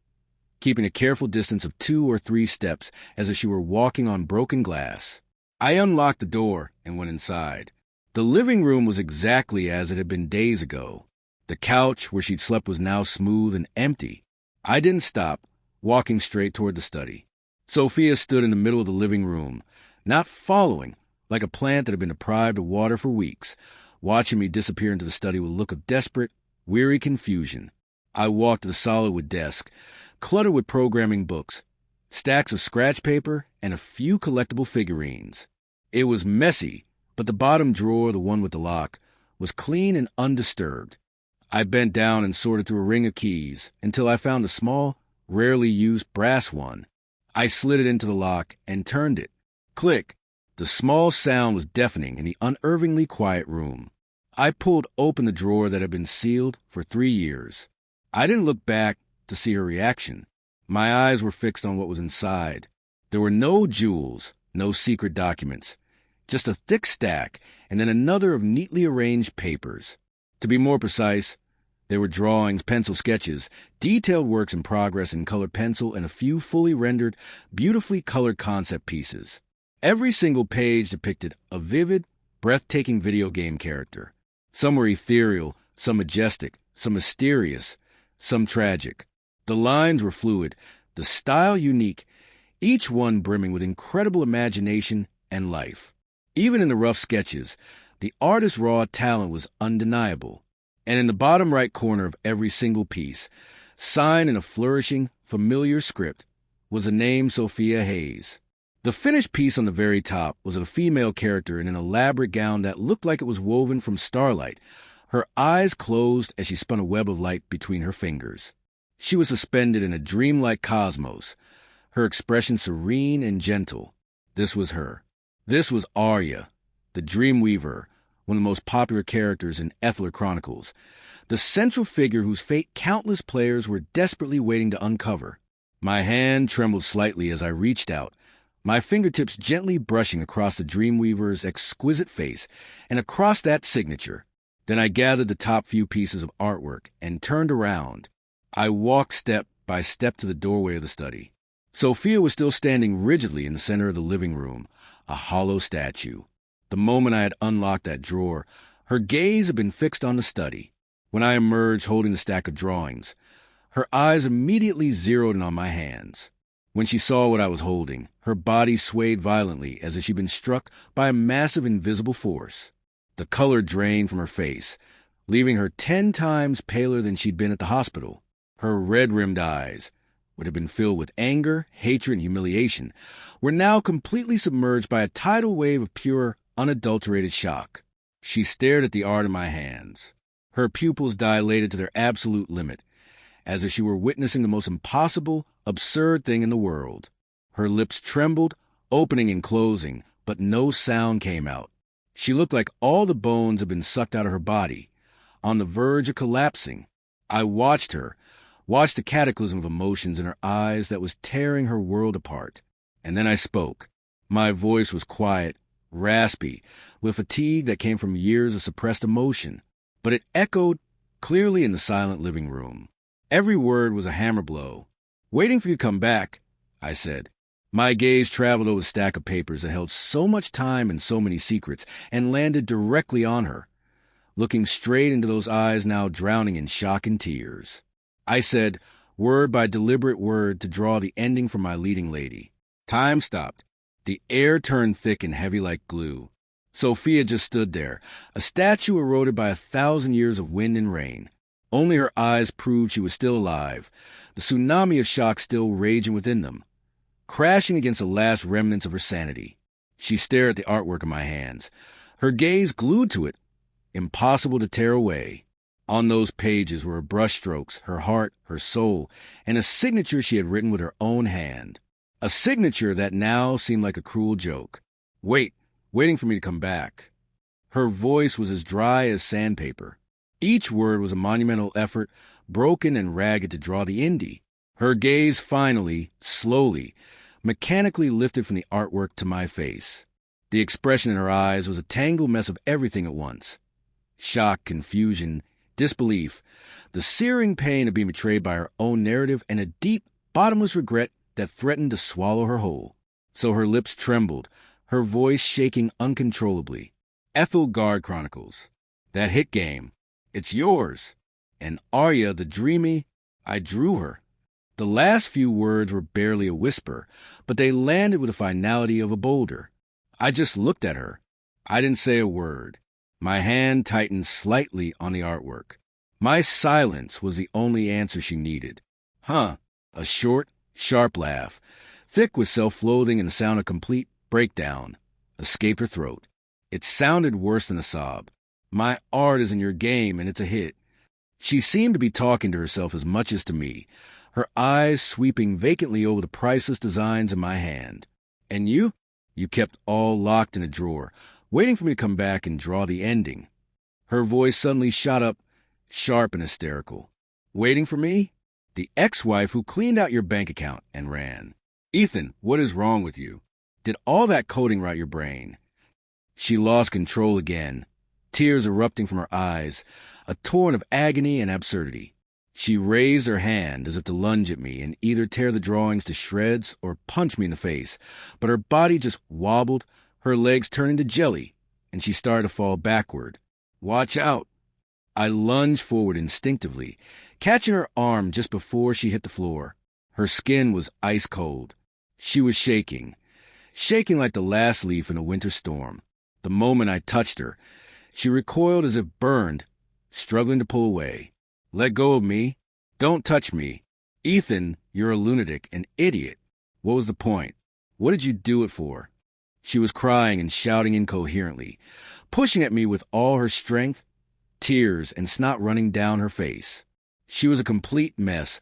keeping a careful distance of 2 or 3 steps as if she were walking on broken glass. I unlocked the door and went inside. The living room was exactly as it had been days ago. The couch where she'd slept was now smooth and empty. I didn't stop, walking straight toward the study. Sophia stood in the middle of the living room, not following, like a plant that had been deprived of water for weeks, watching me disappear into the study with a look of desperate, weary confusion. I walked to the solid-wood desk, cluttered with programming books, stacks of scratch paper, and a few collectible figurines. It was messy, but the bottom drawer, the one with the lock, was clean and undisturbed. I bent down and sorted through a ring of keys until I found a small, rarely used brass one. I slid it into the lock and turned it. Click! The small sound was deafening in the unervingly quiet room. I pulled open the drawer that had been sealed for 3 years. I didn't look back to see her reaction. My eyes were fixed on what was inside. There were no jewels, no secret documents, just a thick stack and then another of neatly arranged papers. To be more precise, there were drawings, pencil sketches, detailed works in progress in colored pencil, and a few fully rendered, beautifully colored concept pieces. Every single page depicted a vivid, breathtaking video game character. Some were ethereal, some majestic, some mysterious, some tragic. The lines were fluid, the style unique, each one brimming with incredible imagination and life. Even in the rough sketches, the artist's raw talent was undeniable. And in the bottom right corner of every single piece, signed in a flourishing, familiar script, was the name Sophia Hayes. The finished piece on the very top was of a female character in an elaborate gown that looked like it was woven from starlight, her eyes closed as she spun a web of light between her fingers. She was suspended in a dreamlike cosmos, her expression serene and gentle. This was her. This was Arya, the Dreamweaver, one of the most popular characters in Ethler Chronicles, the central figure whose fate countless players were desperately waiting to uncover. My hand trembled slightly as I reached out, my fingertips gently brushing across the Dreamweaver's exquisite face and across that signature. Then I gathered the top few pieces of artwork and turned around. I walked step by step to the doorway of the study. Sophia was still standing rigidly in the center of the living room, a hollow statue. The moment I had unlocked that drawer, her gaze had been fixed on the study. When I emerged holding the stack of drawings, her eyes immediately zeroed in on my hands. When she saw what I was holding, her body swayed violently as if she'd been struck by a massive invisible force. The color drained from her face, leaving her 10 times paler than she'd been at the hospital. Her red-rimmed eyes, which had been filled with anger, hatred, and humiliation, were now completely submerged by a tidal wave of pure, unadulterated shock. She stared at the art in my hands. Her pupils dilated to their absolute limit, as if she were witnessing the most impossible, absurd thing in the world. Her lips trembled, opening and closing, but no sound came out. She looked like all the bones had been sucked out of her body, on the verge of collapsing. I watched her, watched the cataclysm of emotions in her eyes that was tearing her world apart. And then I spoke. My voice was quiet, raspy, with fatigue that came from years of suppressed emotion, but it echoed clearly in the silent living room. Every word was a hammer blow. "Waiting for you to come back," I said. My gaze traveled over a stack of papers that held so much time and so many secrets, and landed directly on her, looking straight into those eyes now drowning in shock and tears. I said, word by deliberate word, to draw the ending from my leading lady. Time stopped. The air turned thick and heavy like glue. Sophia just stood there, a statue eroded by 1,000 years of wind and rain. Only her eyes proved she was still alive, the tsunami of shock still raging within them, crashing against the last remnants of her sanity. She stared at the artwork in my hands, her gaze glued to it, impossible to tear away. On those pages were her brushstrokes, her heart, her soul, and a signature she had written with her own hand. A signature that now seemed like a cruel joke. Waiting for me to come back. Her voice was as dry as sandpaper. Each word was a monumental effort, broken and ragged, to draw the indie. Her gaze finally, slowly, mechanically lifted from the artwork to my face. The expression in her eyes was a tangled mess of everything at once. Shock, confusion, disbelief, the searing pain of being betrayed by her own narrative, and a deep, bottomless regret that threatened to swallow her whole. So her lips trembled, her voice shaking uncontrollably. "Ethel Chronicles. That hit game. It's yours." And Arya, the dreamy, I drew her. The last few words were barely a whisper, but they landed with the finality of a boulder. I just looked at her. I didn't say a word. My hand tightened slightly on the artwork. My silence was the only answer she needed. Huh. A short, sharp laugh, thick with self-loathing and the sound of complete breakdown, escaped her throat. It sounded worse than a sob. My art is in your game, and it's a hit. She seemed to be talking to herself as much as to me, her eyes sweeping vacantly over the priceless designs in my hand. And you? You kept all locked in a drawer, waiting for me to come back and draw the ending. Her voice suddenly shot up, sharp and hysterical. Waiting for me? The ex-wife who cleaned out your bank account and ran. Ethan, what is wrong with you? Did all that coding rot your brain? She lost control again, tears erupting from her eyes, a torrent of agony and absurdity. She raised her hand as if to lunge at me and either tear the drawings to shreds or punch me in the face, but her body just wobbled, her legs turned into jelly, and she started to fall backward. Watch out! I lunged forward instinctively, catching her arm just before she hit the floor. Her skin was ice cold. She was shaking like the last leaf in a winter storm. The moment I touched her, she recoiled as if burned, struggling to pull away. Let go of me. Don't touch me. Ethan, you're a lunatic, an idiot. What was the point? What did you do it for? She was crying and shouting incoherently, pushing at me with all her strength, tears and snot running down her face. She was a complete mess,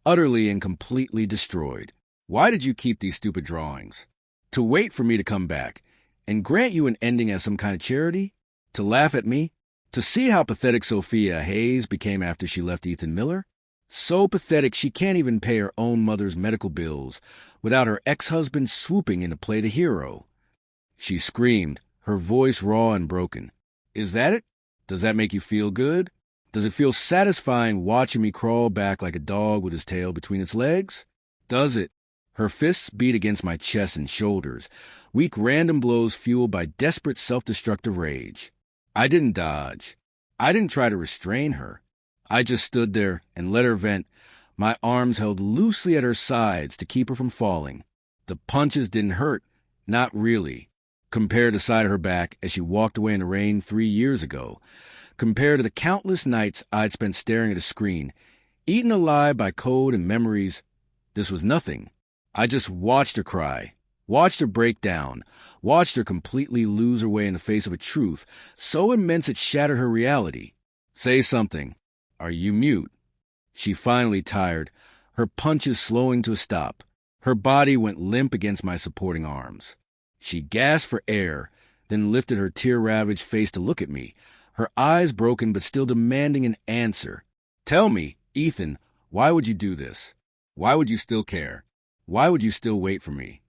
utterly and completely destroyed. Why did you keep these stupid drawings? To wait for me to come back and grant you an ending as some kind of charity? To laugh at me? To see how pathetic Sophia Hayes became after she left Ethan Miller? So pathetic she can't even pay her own mother's medical bills without her ex-husband swooping in to play the hero. She screamed, her voice raw and broken. Is that it? Does that make you feel good? Does it feel satisfying watching me crawl back like a dog with his tail between its legs? Does it? Her fists beat against my chest and shoulders, weak random blows fueled by desperate self-destructive rage. I didn't dodge. I didn't try to restrain her. I just stood there and let her vent, my arms held loosely at her sides to keep her from falling. The punches didn't hurt, not really, compared to the side of her back as she walked away in the rain 3 years ago, compared to the countless nights I'd spent staring at a screen, eaten alive by code and memories. This was nothing. I just watched her cry, watched her break down, watched her completely lose her way in the face of a truth so immense it shattered her reality. Say something. Are you mute? She finally tired, her punches slowing to a stop. Her body went limp against my supporting arms. She gasped for air, then lifted her tear-ravaged face to look at me, her eyes broken but still demanding an answer. Tell me, Ethan, why would you do this? Why would you still care? Why would you still wait for me?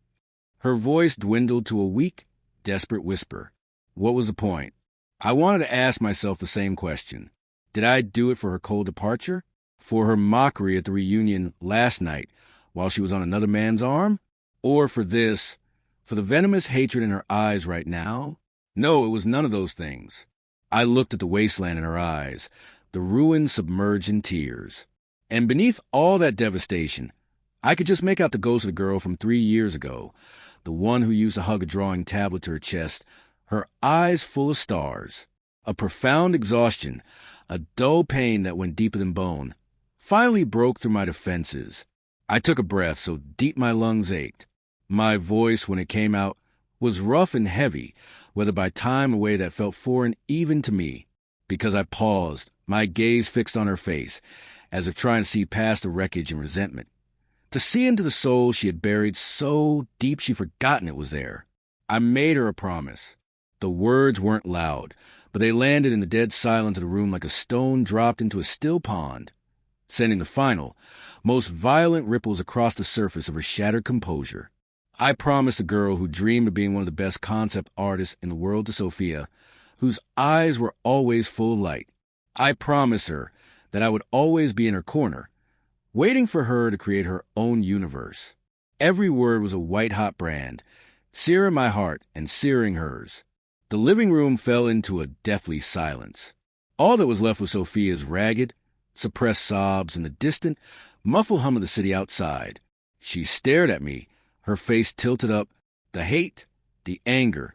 Her voice dwindled to a weak, desperate whisper. What was the point? I wanted to ask myself the same question. Did I do it for her cold departure? For her mockery at the reunion last night while she was on another man's arm? Or for this, for the venomous hatred in her eyes right now? No, it was none of those things. I looked at the wasteland in her eyes, the ruin submerged in tears. And beneath all that devastation, I could just make out the ghost of the girl from 3 years ago, the one who used to hug a drawing tablet to her chest, her eyes full of stars. A profound exhaustion, a dull pain that went deeper than bone, finally broke through my defenses. I took a breath so deep my lungs ached. My voice, when it came out, was rough and heavy, whether by time or way that felt foreign even to me, because I paused, my gaze fixed on her face, as if trying to see past the wreckage and resentment, to see into the soul she had buried so deep she'd forgotten it was there. I made her a promise. The words weren't loud, but they landed in the dead silence of the room like a stone dropped into a still pond, sending the final, most violent ripples across the surface of her shattered composure. I promised the girl who dreamed of being one of the best concept artists in the world to Sophia, whose eyes were always full of light. I promised her that I would always be in her corner, waiting for her to create her own universe. Every word was a white-hot brand, searing my heart and searing hers. The living room fell into a deathly silence. All that was left was Sophia's ragged, suppressed sobs and the distant, muffled hum of the city outside. She stared at me, her face tilted up. The hate, the anger,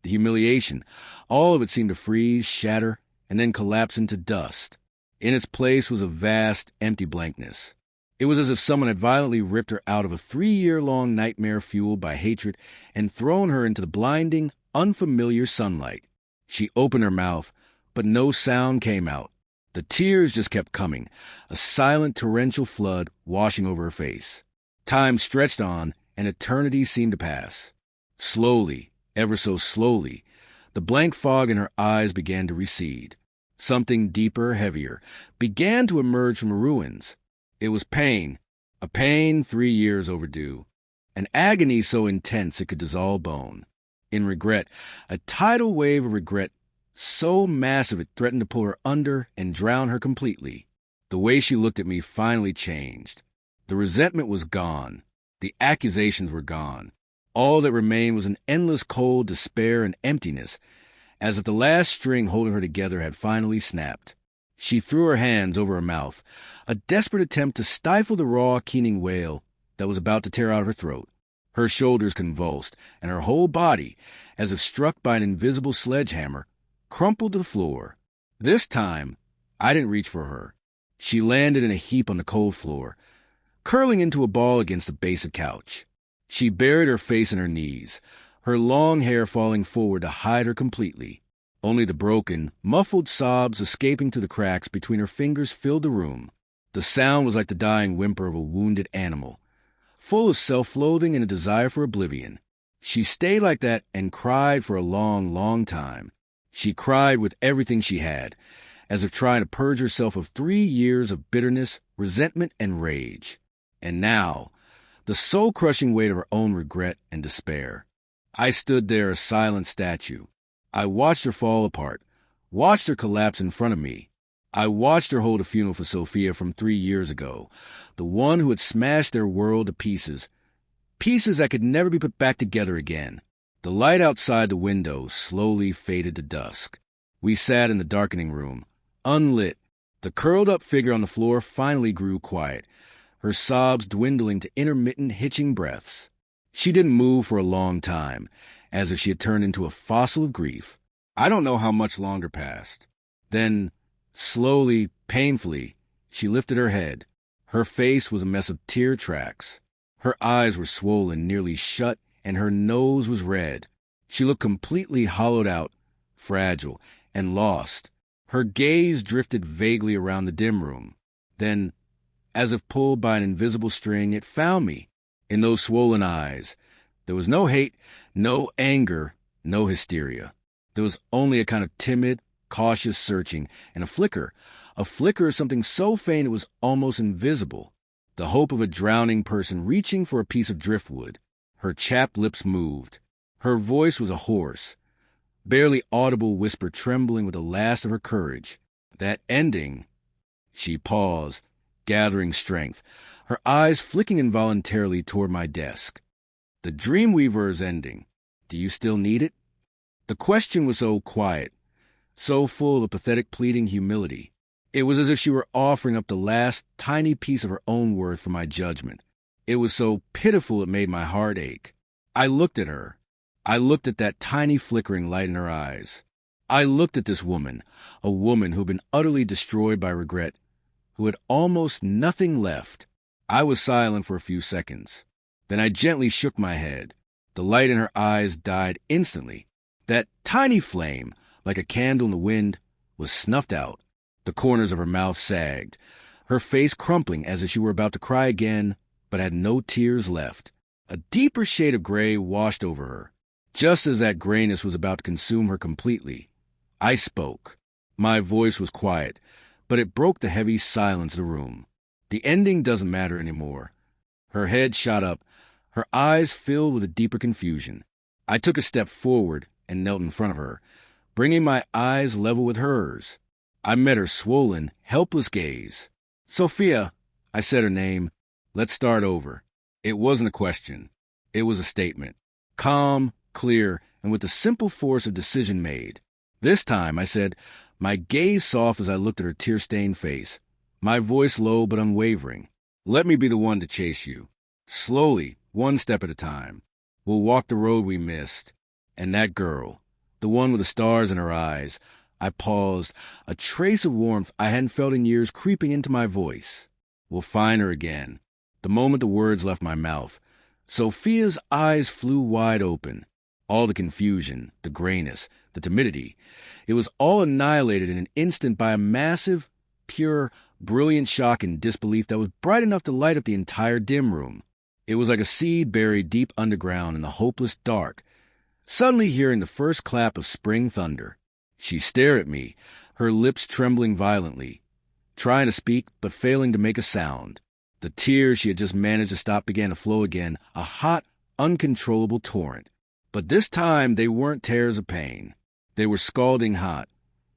the humiliation, all of it seemed to freeze, shatter, and then collapse into dust. In its place was a vast, empty blankness. It was as if someone had violently ripped her out of a 3-year-long nightmare fueled by hatred and thrown her into the blinding, unfamiliar sunlight. She opened her mouth, but no sound came out. The tears just kept coming, a silent torrential flood washing over her face. Time stretched on, and eternity seemed to pass. Slowly, ever so slowly, the blank fog in her eyes began to recede. Something deeper, heavier, began to emerge from the ruins. It was pain, a pain 3 years overdue, an agony so intense it could dissolve bone. In regret, a tidal wave of regret so massive it threatened to pull her under and drown her completely. The way she looked at me finally changed. The resentment was gone. The accusations were gone. All that remained was an endless cold despair and emptiness, as if the last string holding her together had finally snapped. She threw her hands over her mouth, a desperate attempt to stifle the raw, keening wail that was about to tear out her throat. Her shoulders convulsed, and her whole body, as if struck by an invisible sledgehammer, crumpled to the floor. This time, I didn't reach for her. She landed in a heap on the cold floor, curling into a ball against the base of the couch. She buried her face in her knees, her long hair falling forward to hide her completely. Only the broken, muffled sobs escaping through the cracks between her fingers filled the room. The sound was like the dying whimper of a wounded animal, full of self-loathing and a desire for oblivion. She stayed like that and cried for a long, long time. She cried with everything she had, as if trying to purge herself of 3 years of bitterness, resentment, and rage. And now, the soul-crushing weight of her own regret and despair. I stood there a silent statue. I watched her fall apart, watched her collapse in front of me. I watched her hold a funeral for Sophia from 3 years ago, the one who had smashed their world to pieces, pieces that could never be put back together again. The light outside the window slowly faded to dusk. We sat in the darkening room, unlit. The curled-up figure on the floor finally grew quiet, her sobs dwindling to intermittent hitching breaths. She didn't move for a long time, as if she had turned into a fossil of grief. I don't know how much longer passed. Then, slowly, painfully, she lifted her head. Her face was a mess of tear tracks. Her eyes were swollen, nearly shut, and her nose was red. She looked completely hollowed out, fragile, and lost. Her gaze drifted vaguely around the dim room. Then, as if pulled by an invisible string, it found me. In those swollen eyes, there was no hate, no anger, no hysteria. There was only a kind of timid, cautious searching, and a flicker of something so faint it was almost invisible. The hope of a drowning person reaching for a piece of driftwood. Her chapped lips moved. Her voice was a hoarse, barely audible whisper trembling with the last of her courage. That ending. She paused, gathering strength, her eyes flicking involuntarily toward my desk. The Dreamweaver is ending. Do you still need it? The question was so quiet, so full of pathetic pleading humility. It was as if she were offering up the last tiny piece of her own worth for my judgment. It was so pitiful it made my heart ache. I looked at her. I looked at that tiny flickering light in her eyes. I looked at this woman, a woman who had been utterly destroyed by regret, who had almost nothing left. I was silent for a few seconds. Then I gently shook my head. The light in her eyes died instantly. That tiny flame, like a candle in the wind, was snuffed out. The corners of her mouth sagged, her face crumpling as if she were about to cry again, but had no tears left. A deeper shade of gray washed over her. Just as that grayness was about to consume her completely, I spoke. My voice was quiet, but it broke the heavy silence of the room. The ending doesn't matter anymore. Her head shot up, her eyes filled with a deeper confusion. I took a step forward and knelt in front of her, bringing my eyes level with hers. I met her swollen, helpless gaze. "Sophia," I said her name. "Let's start over." It wasn't a question. It was a statement. Calm, clear, and with the simple force of decision made. This time, I said, my gaze soft as I looked at her tear-stained face, my voice low but unwavering. Let me be the one to chase you. Slowly, one step at a time. We'll walk the road we missed. And that girl, the one with the stars in her eyes, I paused, a trace of warmth I hadn't felt in years creeping into my voice. We'll find her again. The moment the words left my mouth, Sophia's eyes flew wide open. All the confusion, the grayness, the timidity, it was all annihilated in an instant by a massive, pure, brilliant shock and disbelief that was bright enough to light up the entire dim room. It was like a seed buried deep underground in the hopeless dark, suddenly hearing the first clap of spring thunder. She stared at me, her lips trembling violently, trying to speak but failing to make a sound. The tears she had just managed to stop began to flow again, a hot, uncontrollable torrent. But this time they weren't tears of pain. They were scalding hot,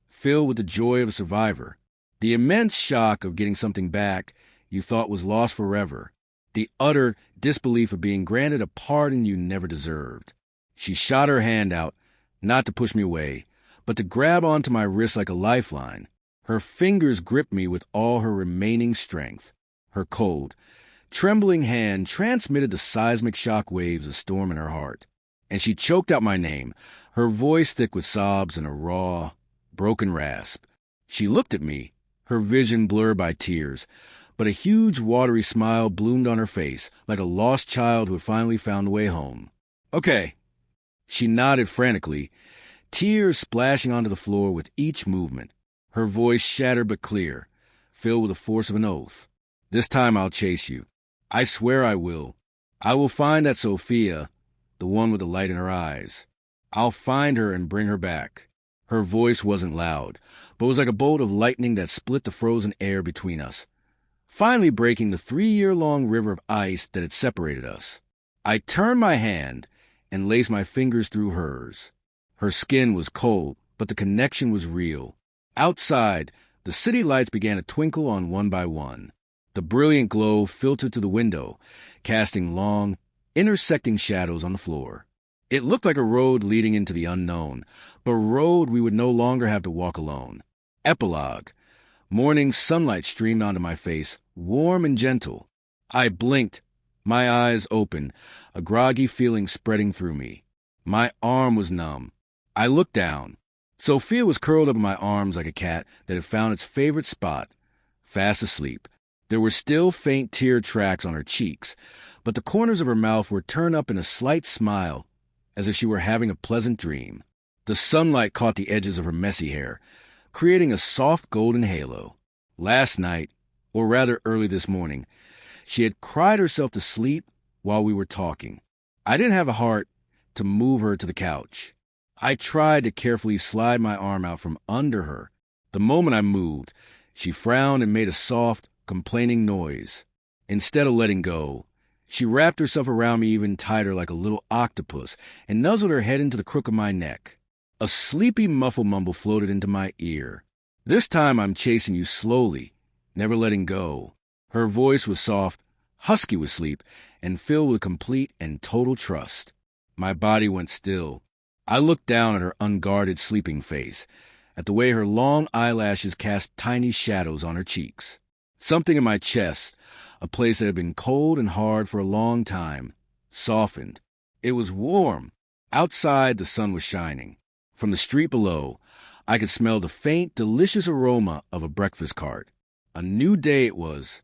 filled with the joy of a survivor. The immense shock of getting something back you thought was lost forever. The utter disbelief of being granted a pardon you never deserved. She shot her hand out, not to push me away, but to grab onto my wrist like a lifeline. Her fingers gripped me with all her remaining strength. Her cold, trembling hand transmitted the seismic shock waves of storm in her heart. And she choked out my name, her voice thick with sobs and a raw, broken rasp. She looked at me, her vision blurred by tears, but a huge watery smile bloomed on her face, like a lost child who had finally found a way home. Okay. She nodded frantically, tears splashing onto the floor with each movement. Her voice shattered but clear, filled with the force of an oath. This time I'll chase you. I swear I will. I will find that Sophia, the one with the light in her eyes. I'll find her and bring her back. Her voice wasn't loud, but was like a bolt of lightning that split the frozen air between us, finally breaking the 3-year-long river of ice that had separated us. I turned my hand and laced my fingers through hers. Her skin was cold, but the connection was real. Outside, the city lights began to twinkle on one by one. The brilliant glow filtered through the window, casting long, intersecting shadows on the floor. It looked like a road leading into the unknown, but a road we would no longer have to walk alone. Epilogue. Morning sunlight streamed onto my face, warm and gentle. I blinked, my eyes open, a groggy feeling spreading through me. My arm was numb. I looked down. Sophia was curled up in my arms like a cat that had found its favorite spot, fast asleep. There were still faint tear tracks on her cheeks, but the corners of her mouth were turned up in a slight smile, as if she were having a pleasant dream. The sunlight caught the edges of her messy hair, creating a soft golden halo. Last night, or rather early this morning, she had cried herself to sleep while we were talking. I didn't have a heart to move her to the couch. I tried to carefully slide my arm out from under her. The moment I moved, she frowned and made a soft, complaining noise. Instead of letting go, she wrapped herself around me even tighter like a little octopus and nuzzled her head into the crook of my neck. A sleepy muffled mumble floated into my ear. This time I'm chasing you slowly, never letting go. Her voice was soft, husky with sleep, and filled with complete and total trust. My body went still. I looked down at her unguarded sleeping face, at the way her long eyelashes cast tiny shadows on her cheeks. Something in my chest, a place that had been cold and hard for a long time, softened. It was warm. Outside, the sun was shining. From the street below, I could smell the faint, delicious aroma of a breakfast cart. A new day it was,